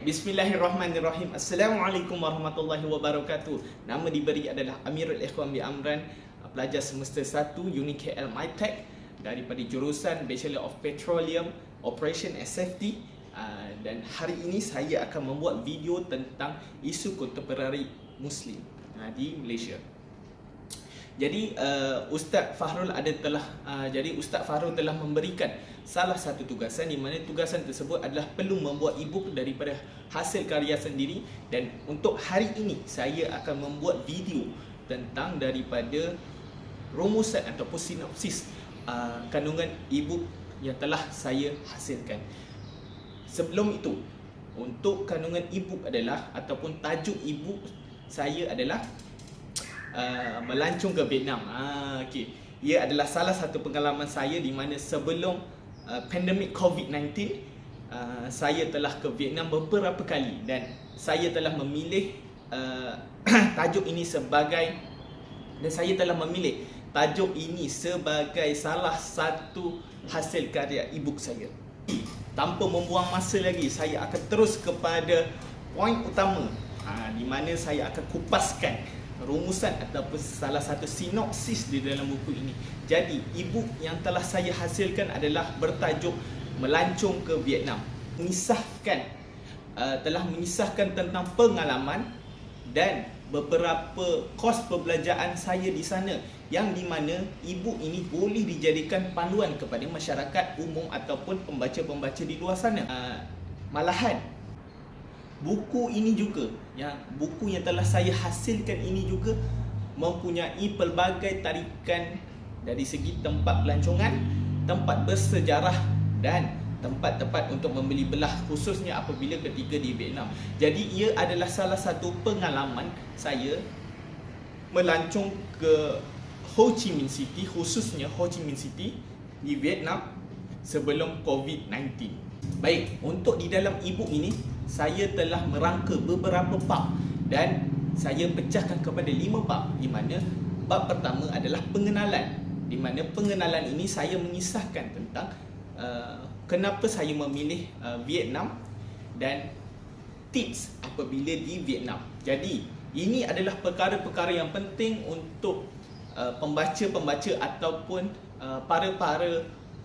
Bismillahirrahmanirrahim. Assalamualaikum warahmatullahi wabarakatuh. Nama diberi adalah Amirul Ikhwan bin Amran, pelajar semester 1 Unit KL MyTech daripada jurusan Bachelor of Petroleum Operation and Safety. Dan hari ini saya akan membuat video tentang isu kontemporari Muslim di Malaysia. Jadi Ustaz Fahrul telah memberikan salah satu tugasan di mana tugasan tersebut adalah perlu membuat e-book daripada hasil karya sendiri, dan untuk hari ini saya akan membuat video tentang daripada rumusan ataupun sinopsis kandungan e-book yang telah saya hasilkan. Sebelum itu, untuk kandungan e-book adalah ataupun tajuk e-book saya adalah melancong ke Vietnam. Okay. Ia adalah salah satu pengalaman saya di mana sebelum pandemik COVID-19 saya telah ke Vietnam beberapa kali, dan saya telah memilih tajuk ini sebagai salah satu hasil karya e-book saya. Tanpa membuang masa lagi, saya akan terus kepada poin utama di mana saya akan kupaskan rumusan ataupun salah satu sinopsis di dalam buku ini. Jadi e-book yang telah saya hasilkan adalah bertajuk Melancong ke Vietnam. Telah mengisahkan tentang pengalaman dan beberapa kos pembelajaran saya di sana, yang di mana e-book ini boleh dijadikan panduan kepada masyarakat umum ataupun pembaca-pembaca di luar sana. Malahan buku yang telah saya hasilkan ini juga mempunyai pelbagai tarikan dari segi tempat pelancongan, tempat bersejarah dan tempat-tempat untuk membeli belah, khususnya apabila ketika di Vietnam. Jadi ia adalah salah satu pengalaman saya melancong ke Ho Chi Minh City, khususnya Ho Chi Minh City di Vietnam sebelum COVID-19. Baik, untuk di dalam e-book ini saya telah merangka beberapa bab dan saya pecahkan kepada 5 bab, di mana bab pertama adalah pengenalan, di mana pengenalan ini saya mengisahkan tentang kenapa saya memilih Vietnam dan tips apabila di Vietnam. Jadi ini adalah perkara-perkara yang penting untuk pembaca-pembaca ataupun para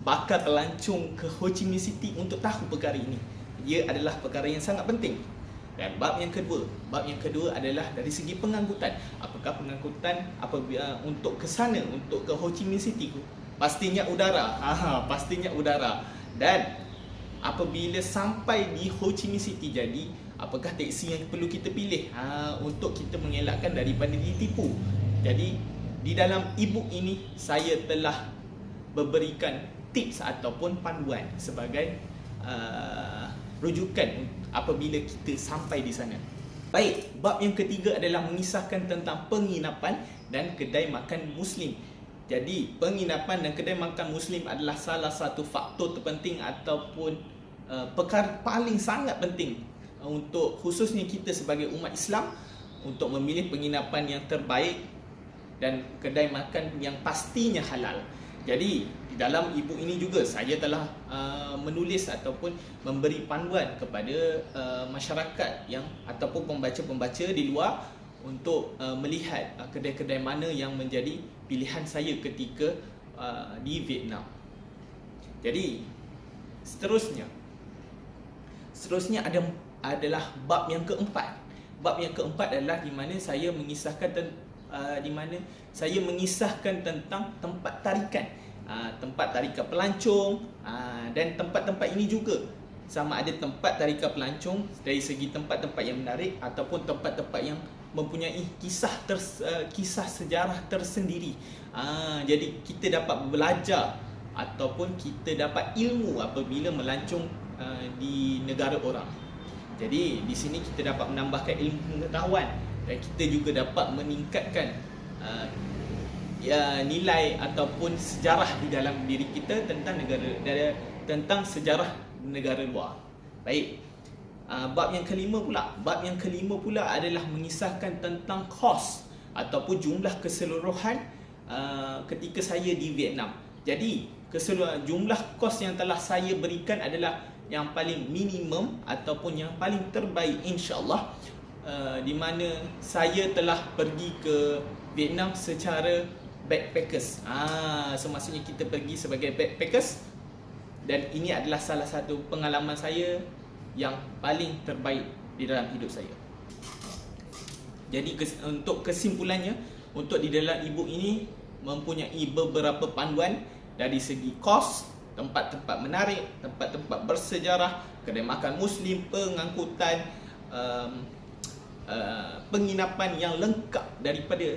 bakal pelancong ke Ho Chi Minh City untuk tahu perkara ini. Ia adalah perkara yang sangat penting. Dan bab yang kedua adalah dari segi pengangkutan. Apakah pengangkutan apabila untuk ke sana, untuk ke Ho Chi Minh City? Pastinya udara. Pastinya udara. Dan apabila sampai di Ho Chi Minh City, jadi apakah teksi yang perlu kita pilih untuk kita mengelakkan daripada ditipu? Jadi di dalam e-book ini saya telah memberikan tips ataupun panduan sebagai rujukan apabila kita sampai di sana. Baik, bab yang ketiga adalah mengisahkan tentang penginapan dan kedai makan Muslim. Jadi, penginapan dan kedai makan Muslim adalah salah satu faktor terpenting ataupun perkara paling sangat penting untuk khususnya kita sebagai umat Islam untuk memilih penginapan yang terbaik dan kedai makan yang pastinya halal. Jadi di dalam e-book ini juga saya telah menulis ataupun memberi panduan kepada masyarakat yang ataupun pembaca-pembaca di luar untuk melihat kedai-kedai mana yang menjadi pilihan saya ketika di Vietnam. Jadi seterusnya adalah bab yang keempat. Bab yang keempat adalah di mana saya mengisahkan tentang tempat tarikan, tempat tarikan pelancong, dan tempat-tempat ini juga sama ada tempat tarikan pelancong dari segi tempat-tempat yang menarik ataupun tempat-tempat yang mempunyai kisah sejarah tersendiri. Jadi kita dapat belajar ataupun kita dapat ilmu apabila melancong di negara orang. Jadi di sini kita dapat menambahkan ilmu pengetahuan dan kita juga dapat meningkatkan nilai ataupun sejarah di dalam diri kita tentang sejarah negara luar. Baik. Bab yang kelima pula adalah mengisahkan tentang kos ataupun jumlah keseluruhan ketika saya di Vietnam. Jadi keseluruhan jumlah kos yang telah saya berikan adalah yang paling minimum ataupun yang paling terbaik, insya-Allah, di mana saya telah pergi ke Vietnam secara backpackers. So maksudnya kita pergi sebagai backpackers, dan ini adalah salah satu pengalaman saya yang paling terbaik di dalam hidup saya. Jadi untuk kesimpulannya, untuk di dalam e-book ini mempunyai beberapa panduan dari segi kos, tempat-tempat menarik, tempat-tempat bersejarah, kedai makan Muslim, pengangkutan, penginapan yang lengkap daripada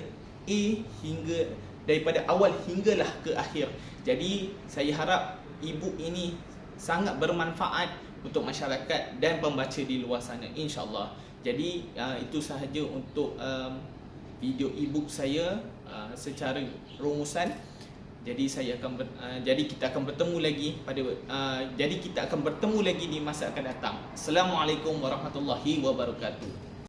daripada awal hinggalah ke akhir. Jadi saya harap e-book ini sangat bermanfaat untuk masyarakat dan pembaca di luar sana, insya-Allah. Jadi itu sahaja untuk video e-book saya secara rumusan. Jadi kita akan bertemu lagi di masa akan datang. Assalamualaikum warahmatullahi wabarakatuh.